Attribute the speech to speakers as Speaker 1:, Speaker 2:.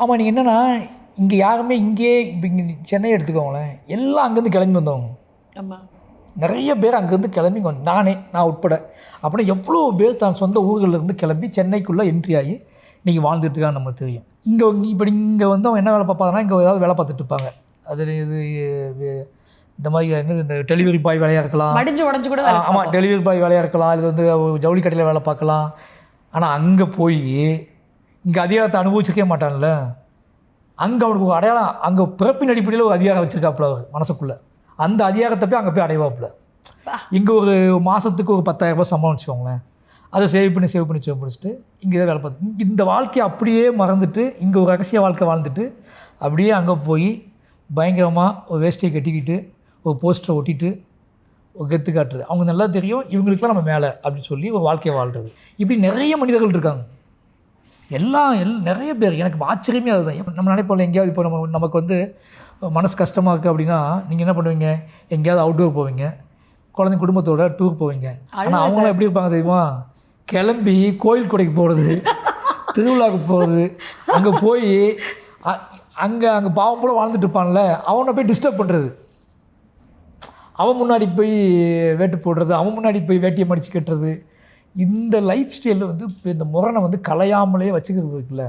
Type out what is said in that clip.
Speaker 1: ஆமாம். நீங்கள் என்னென்னா இங்கே யாருமே இங்கேயே இப்போ இங்கே சென்னை எடுத்துக்கோங்களேன், எல்லாம் அங்கேருந்து கிளம்பி வந்தவங்க.
Speaker 2: ஆமாம்.
Speaker 1: நிறைய பேர் அங்கேருந்து கிளம்பி நான் உட்பட அப்படின்னா எவ்வளோ பேர் தான் சொந்த ஊர்கள்லேருந்து கிளம்பி சென்னைக்குள்ளே என்ட்ரி ஆகி இன்றைக்கி வாழ்ந்துட்டுருக்கான்னு நமக்கு தெரியும். இப்படி இங்கே வந்து அவங்க என்ன வேலை பார்ப்பாங்கன்னா, இங்கே ஏதாவது வேலை பார்த்துட்டு இருப்பாங்க. அது இது இந்த மாதிரி என்ன இந்த டெலிவரி பாய் வேலையாக இருக்கலாம்,
Speaker 2: மடிஞ்சு உடஞ்சி கூட.
Speaker 1: ஆமாம், டெலிவரி பாய் வேலையாக இருக்கலாம், இது வந்து ஜவுளி கடையில் வேலை பார்க்கலாம். ஆனால் அங்கே போய் இங்கே அதிகாரத்தை அனுபவிச்சிருக்கே மாட்டான்ல. அங்கே அவனுக்கு ஒரு அடையாளம், அங்கே பிறப்பின் அடிப்படையில் ஒரு அதிகாரம் வச்சுருக்காப்புல அவர் மனசுக்குள்ளே. அந்த அதிகாரத்தை போய் அங்கே போய் அடைவாப்புல. இங்கே ஒரு மாதத்துக்கு ஒரு 10,000 ரூபாய் சம்பளம் வச்சுக்கோங்களேன், அதை சேவ் பண்ணிச்சுட்டு இங்கே தான் வேலை பார்த்து இந்த வாழ்க்கையை அப்படியே மறந்துட்டு இங்கே ஒரு ரகசிய வாழ்க்கை வாழ்ந்துட்டு அப்படியே அங்கே போய் பயங்கரமாக ஒரு வேஷ்டியை கட்டிக்கிட்டு ஒரு போஸ்டரை ஒட்டிட்டு ஒரு கெத்து காட்டுறது. அவங்க நல்லா தெரியும் இவங்களுக்குலாம் நம்ம மேலே அப்படின்னு சொல்லி ஒரு வாழ்க்கையை வாழ்கிறது. இப்படி நிறைய மனிதர்கள் இருக்காங்க. நிறைய பேர். எனக்கு ஆச்சரியமே அதுதான். நம்ம நினைப்போம் எங்கேயாவது இப்போ நமக்கு வந்து மனசு கஷ்டமாக இருக்குது அப்படின்னா நீங்கள் என்ன பண்ணுவீங்க, எங்கேயாவது அவுட்டோர் போவீங்க, குழந்தைங்க குடும்பத்தோட டூர் போவீங்க. ஆனால் அவங்களாம் எப்படி இருப்பாங்க தெரியுமா, கிளம்பி கோயில் கொடைக்கு போகிறது, திருவிழாவுக்கு போகிறது, அங்கே போய் அங்கே பாவம் போல வாழ்ந்துட்டு இருப்பான்ல அவனை போய் டிஸ்டர்ப் பண்ணுறது, அவன் முன்னாடி போய் வேட்டு போடுறது, அவன் முன்னாடி போய் வேட்டியை மடித்து கட்டுறது. இந்த லைஃப் ஸ்டைலில் வந்து இந்த முரணை வந்து கலையாமலே வச்சுக்கிறது இருக்குல்ல,